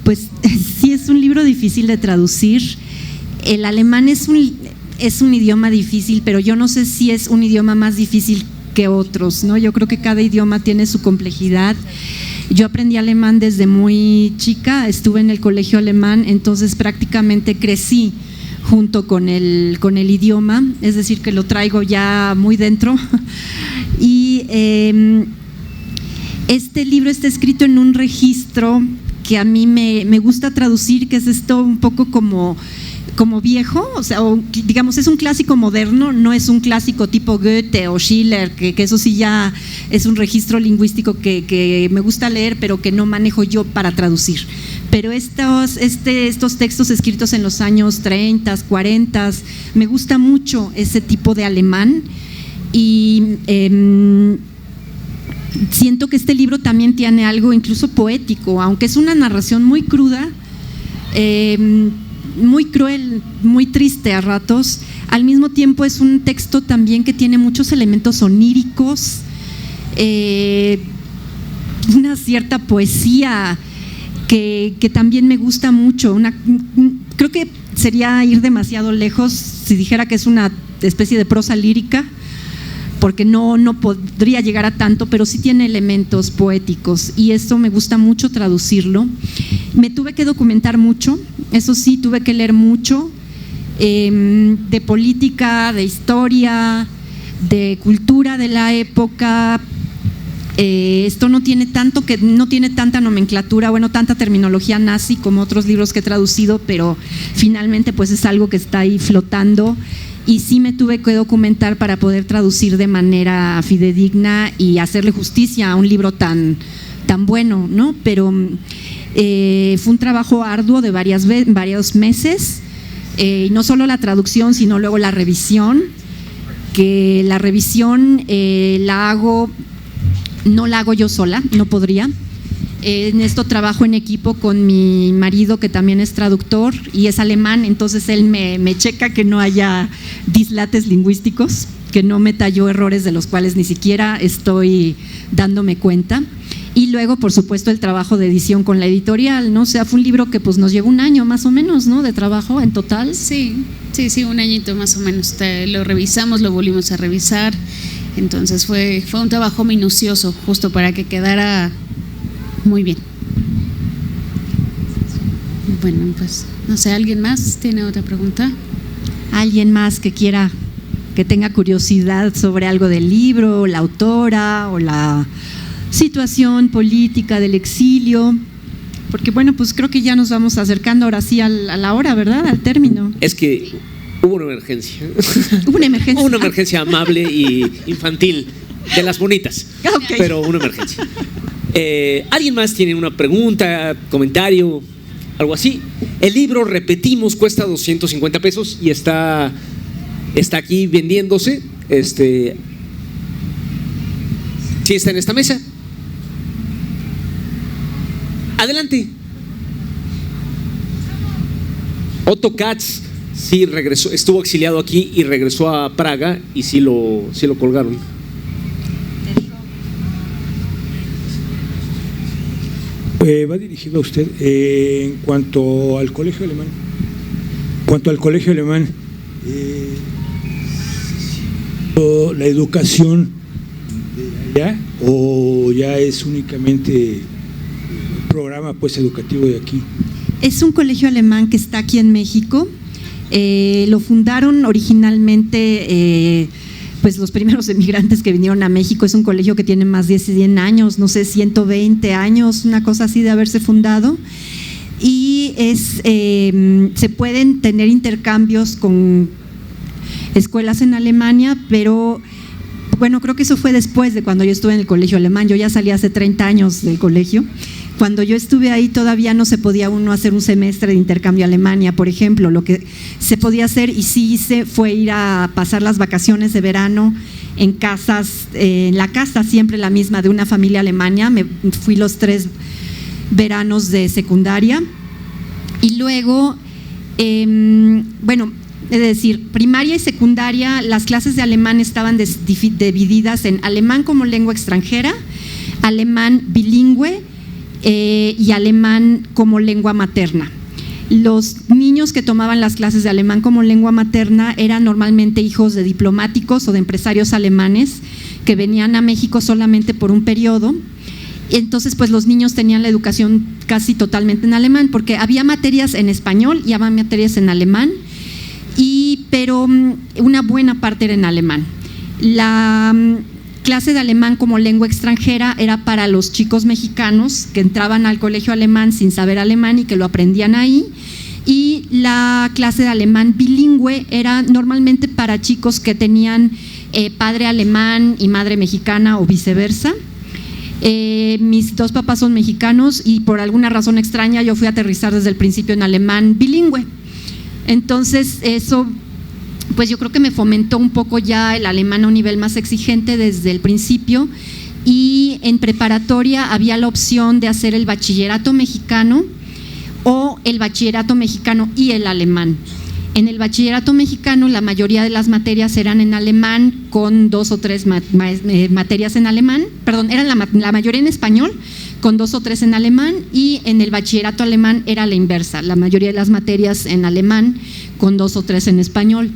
Pues sí, es un libro difícil de traducir. El alemán es un idioma difícil, pero yo no sé si es un idioma más difícil que otros, ¿no? Yo creo que cada idioma tiene su complejidad. Yo aprendí alemán desde muy chica, estuve en el colegio alemán, entonces prácticamente crecí junto con el idioma, es decir, que lo traigo ya muy dentro. Y este libro está escrito en un registro que a mí me gusta traducir, que es esto un poco como viejo, o sea, digamos, es un clásico moderno, no es un clásico tipo Goethe o Schiller, que eso sí ya es un registro lingüístico que me gusta leer, pero que no manejo yo para traducir. Pero estos textos escritos en los años 30, 40, me gusta mucho ese tipo de alemán y siento que este libro también tiene algo incluso poético, aunque es una narración muy cruda, muy cruel, muy triste a ratos. Al mismo tiempo es un texto también que tiene muchos elementos oníricos, una cierta poesía que también me gusta mucho. Creo que sería ir demasiado lejos si dijera que es una especie de prosa lírica, porque no podría llegar a tanto, pero sí tiene elementos poéticos y esto me gusta mucho traducirlo. Me tuve que documentar mucho, eso sí, tuve que leer mucho de política, de historia, de cultura de la época. Esto no tiene tanta nomenclatura, bueno, tanta terminología nazi como otros libros que he traducido, pero finalmente pues es algo que está ahí flotando y sí me tuve que documentar para poder traducir de manera fidedigna y hacerle justicia a un libro tan bueno, ¿no? Pero fue un trabajo arduo de varios meses, y no solo la traducción, sino luego la revisión, que la revisión no la hago yo sola, no podría. En esto trabajo en equipo con mi marido, que también es traductor y es alemán, entonces él me checa que no haya dislates lingüísticos, que no meta yo errores de los cuales ni siquiera estoy dándome cuenta. Y luego, por supuesto, el trabajo de edición con la editorial, ¿no? O sea, fue un libro que pues nos llevó un año más o menos, ¿no? De trabajo en total. Sí, un añito más o menos. Lo revisamos, lo volvimos a revisar. Entonces fue un trabajo minucioso, justo para que quedara muy bien. Bueno, pues no sé, ¿alguien más tiene otra pregunta? ¿Alguien más que tenga curiosidad sobre algo del libro, la autora o la situación política del exilio? Porque bueno, pues creo que ya nos vamos acercando ahora sí a la hora, ¿verdad? Al término. Es que hubo una emergencia. Hubo una emergencia. Hubo una emergencia amable y infantil, de las bonitas, Okay. pero una emergencia. ¿Alguien más tiene una pregunta, comentario, algo así? El libro, repetimos, cuesta 250 pesos y está aquí vendiéndose. ¿Sí está en esta mesa? Adelante. Otto Katz sí regresó, estuvo exiliado aquí y regresó a Praga y sí lo colgaron. Va dirigido a usted. En cuanto al colegio alemán, ¿la educación de allá o ya es únicamente un programa pues educativo de aquí? Es un colegio alemán que está aquí en México. Lo fundaron originalmente pues los primeros emigrantes que vinieron a México. Es un colegio que tiene más de 100 años, no sé, 120 años, una cosa así de haberse fundado. Y se pueden tener intercambios con escuelas en Alemania, pero bueno, creo que eso fue después de cuando yo estuve en el colegio alemán. Yo ya salí hace 30 años del colegio. Cuando yo estuve ahí todavía no se podía uno hacer un semestre de intercambio a Alemania, por ejemplo. Lo que se podía hacer y sí hice fue ir a pasar las vacaciones de verano en casas, en la casa siempre la misma de una familia alemana. Me fui los 3 veranos de secundaria y luego, bueno, es decir, primaria y secundaria, las clases de alemán estaban divididas en alemán como lengua extranjera, alemán bilingüe, y alemán como lengua materna. Los niños que tomaban las clases de alemán como lengua materna eran normalmente hijos de diplomáticos o de empresarios alemanes que venían a México solamente por un periodo. Entonces pues los niños tenían la educación casi totalmente en alemán, porque había materias en español y había materias en alemán, pero una buena parte era en alemán. La clase de alemán como lengua extranjera era para los chicos mexicanos que entraban al colegio alemán sin saber alemán y que lo aprendían ahí, y la clase de alemán bilingüe era normalmente para chicos que tenían padre alemán y madre mexicana o viceversa. Mis 2 papás son mexicanos y por alguna razón extraña yo fui a aterrizar desde el principio en alemán bilingüe. Entonces eso pues yo creo que me fomentó un poco ya el alemán a un nivel más exigente desde el principio, y en preparatoria había la opción de hacer el bachillerato mexicano o el bachillerato mexicano y el alemán. En el bachillerato mexicano la mayoría de las materias eran en alemán con 2 o 3 materias en alemán, perdón, eran la mayoría en español con 2 o 3 en alemán, y en el bachillerato alemán era la inversa, la mayoría de las materias en alemán con 2 o 3 en español.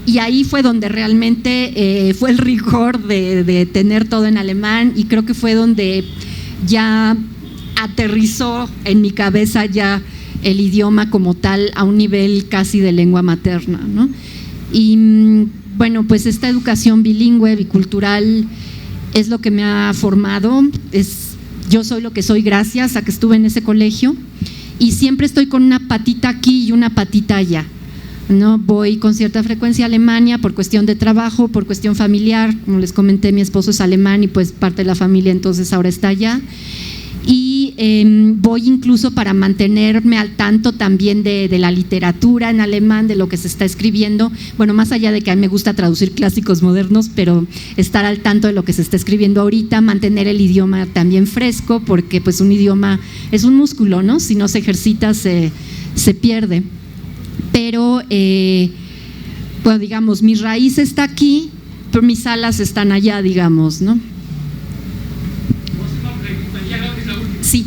Y ahí fue donde realmente fue el rigor de tener todo en alemán, y creo que fue donde ya aterrizó en mi cabeza ya el idioma como tal a un nivel casi de lengua materna, ¿no? Y bueno, pues esta educación bilingüe, bicultural, es lo que me ha formado, yo soy lo que soy gracias a que estuve en ese colegio y siempre estoy con una patita aquí y una patita allá, ¿no? Voy con cierta frecuencia a Alemania por cuestión de trabajo, por cuestión familiar, como les comenté, mi esposo es alemán y pues parte de la familia entonces ahora está allá. Y voy incluso para mantenerme al tanto también de la literatura en alemán, de lo que se está escribiendo, bueno, más allá de que a mí me gusta traducir clásicos modernos, pero estar al tanto de lo que se está escribiendo ahorita, mantener el idioma también fresco, porque pues un idioma es un músculo, ¿no? Si no se ejercita se pierde. Pero, bueno, digamos, mi raíz está aquí, pero mis alas están allá, digamos, ¿no? Sí.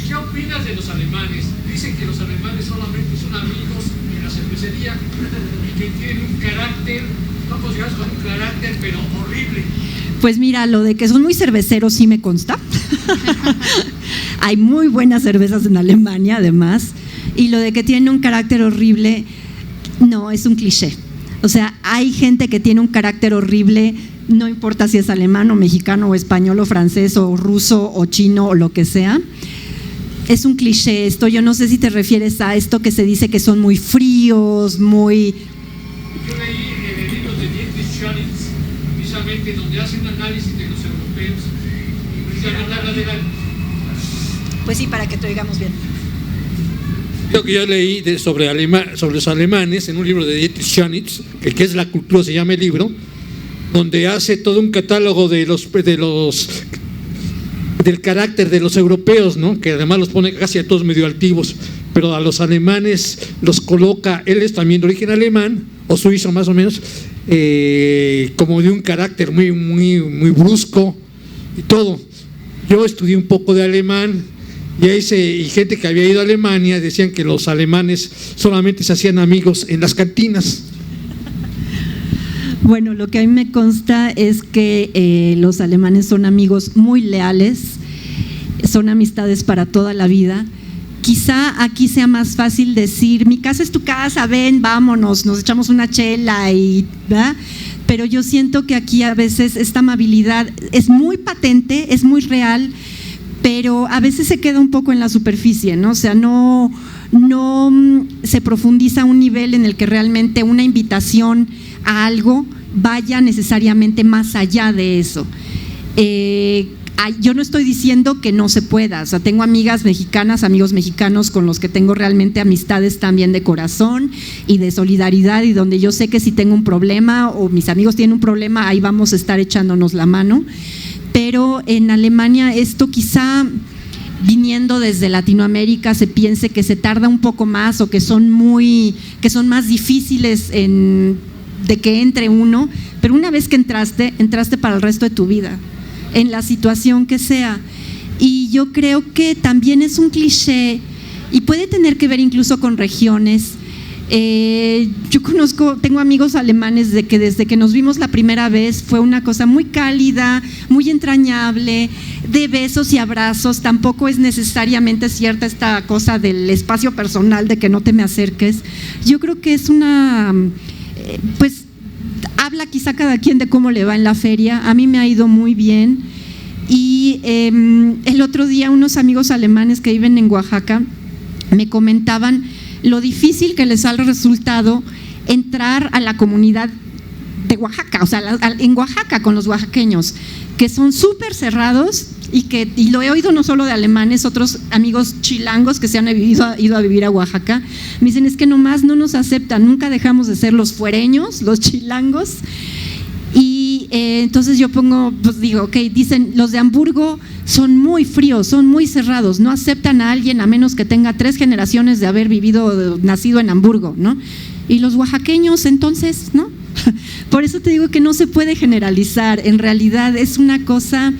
¿Qué opinas de los alemanes? Dicen que los alemanes solamente son amigos en la cervecería y que tienen un carácter, no considerados con un carácter, pero horrible. Pues mira, lo de que son muy cerveceros sí me consta. Hay muy buenas cervezas en Alemania, además. Y lo de que tienen un carácter horrible, no, es un cliché. O sea, hay gente que tiene un carácter horrible, no importa si es alemán o mexicano o español o francés o ruso o chino o lo que sea. Es un cliché esto, yo no sé si te refieres a esto que se dice que son muy fríos, muy… Yo leí el libro de Dietrich Schönitz, precisamente donde hacen análisis de los europeos y precisamente habla de la… Pues sí, para que te oigamos bien. Lo que yo leí sobre los alemanes en un libro de Dietrich Schönitz, que es La cultura, se llama el libro, donde hace todo un catálogo del carácter de los europeos, ¿no? Que además los pone casi a todos medio altivos, pero a los alemanes los coloca, él es también de origen alemán o suizo más o menos, como de un carácter muy, muy, muy brusco y todo. Yo estudié un poco de alemán y gente que había ido a Alemania decían que los alemanes solamente se hacían amigos en las cantinas. Bueno, lo que a mí me consta es que los alemanes son amigos muy leales, son amistades para toda la vida. Quizá aquí sea más fácil decir, mi casa es tu casa, ven, vámonos, nos echamos una chela, ¿verdad? Pero yo siento que aquí a veces esta amabilidad es muy patente, es muy real, pero a veces se queda un poco en la superficie, ¿no? O sea, no se profundiza a un nivel en el que realmente una invitación a algo vaya necesariamente más allá de eso. Yo no estoy diciendo que no se pueda, o sea, tengo amigas mexicanas, amigos mexicanos con los que tengo realmente amistades también de corazón y de solidaridad, y donde yo sé que si tengo un problema o mis amigos tienen un problema, ahí vamos a estar echándonos la mano. Pero en Alemania esto quizá, viniendo desde Latinoamérica, se piense que se tarda un poco más o que son más difíciles de que entre uno, pero una vez que entraste para el resto de tu vida, en la situación que sea. Y yo creo que también es un cliché y puede tener que ver incluso con regiones. Yo tengo amigos alemanes desde que nos vimos la primera vez fue una cosa muy cálida, muy entrañable, de besos y abrazos. Tampoco es necesariamente cierta esta cosa del espacio personal, de que no te me acerques. Yo creo que es pues habla quizá cada quien de cómo le va en la feria. A mí me ha ido muy bien. Y el otro día unos amigos alemanes que viven en Oaxaca me comentaban lo difícil que les ha resultado entrar a la comunidad de Oaxaca, o sea, en Oaxaca con los oaxaqueños, que son súper cerrados y lo he oído no solo de alemanes, otros amigos chilangos que se han ido a vivir a Oaxaca, me dicen, es que nomás no nos aceptan, nunca dejamos de ser los fuereños, los chilangos. Y entonces yo digo, ok, dicen, los de Hamburgo son muy fríos, son muy cerrados, no aceptan a alguien a menos que tenga 3 generaciones de haber nacido en Hamburgo, ¿no? Y los oaxaqueños, entonces, ¿no? Por eso te digo que no se puede generalizar, en realidad es una cosa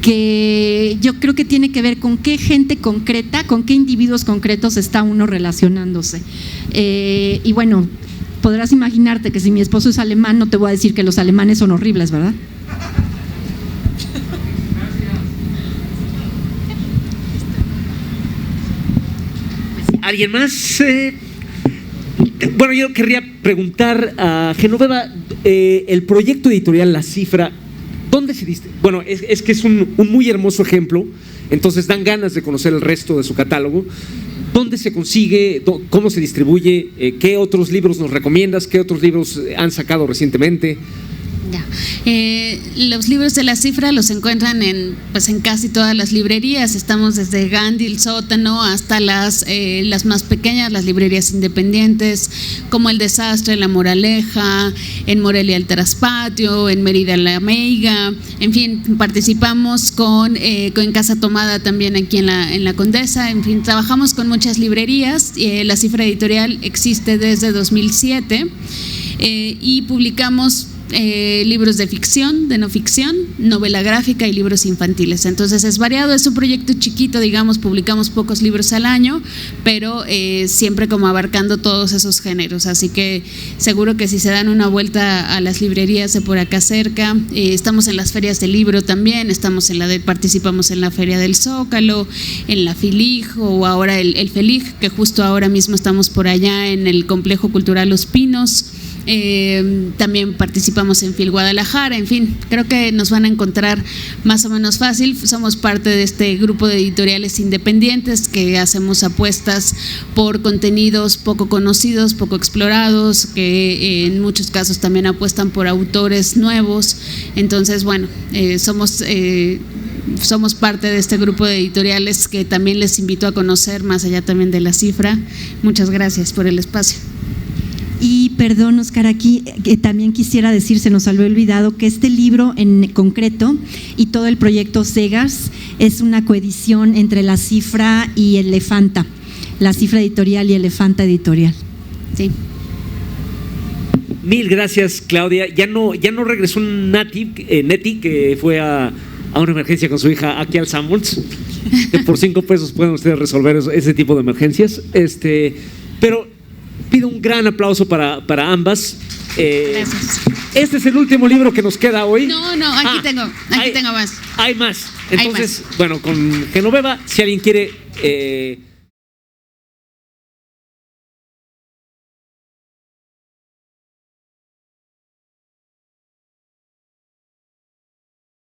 que yo creo que tiene que ver con qué gente concreta, con qué individuos concretos está uno relacionándose. Y bueno, podrás imaginarte que si mi esposo es alemán, no te voy a decir que los alemanes son horribles, ¿verdad? ¿Alguien más? Bueno, yo querría preguntar a Genoveva, el proyecto editorial La Cifra, ¿Dónde se diste? Bueno, es que es un muy hermoso ejemplo, entonces dan ganas de conocer el resto de su catálogo. ¿Dónde se consigue? ¿Cómo se distribuye? ¿Qué otros libros nos recomiendas? ¿Qué otros libros han sacado recientemente? Ya. Los libros de La Cifra los encuentran en casi todas las librerías. Estamos desde Gandhi, el Sótano, hasta las más pequeñas, las librerías independientes, como El Desastre, La Moraleja, en Morelia el Traspatio, en Mérida la Meiga. En fin, participamos con Casa Tomada también aquí en la Condesa. En fin, trabajamos con muchas librerías. La Cifra Editorial existe desde 2007 y publicamos libros de ficción, de no ficción, novela gráfica y libros infantiles. Entonces es variado, es un proyecto chiquito, digamos, publicamos pocos libros al año, pero siempre como abarcando todos esos géneros. Así que seguro que si se dan una vuelta a las librerías de por acá cerca, estamos en las ferias del libro también, participamos en la Feria del Zócalo, en la FILIG o ahora el FELIG, que justo ahora mismo estamos por allá en el Complejo Cultural Los Pinos. También participamos en FIL Guadalajara. En fin, creo que nos van a encontrar más o menos fácil. Somos parte de este grupo de editoriales independientes que hacemos apuestas por contenidos poco conocidos, poco explorados, que en muchos casos también apuestan por autores nuevos. Entonces, bueno, somos parte de este grupo de editoriales que también les invito a conocer, más allá también de La Cifra. Muchas gracias por el espacio. Y perdón, Oscar, aquí también quisiera decir, se nos había olvidado, que este libro en concreto y todo el proyecto Segas es una coedición entre La Cifra y Elefanta, La Cifra Editorial y Elefanta Editorial. Sí. Mil gracias, Claudia. Ya no regresó Neti, que fue a una emergencia con su hija aquí al Sanborns, que por 5 pesos pueden ustedes resolver ese tipo de emergencias. Pero pido un gran aplauso para ambas. Gracias. Este es el último libro que nos queda hoy. No, aquí tengo más. Hay más. Entonces, bueno, con Genoveva, si alguien quiere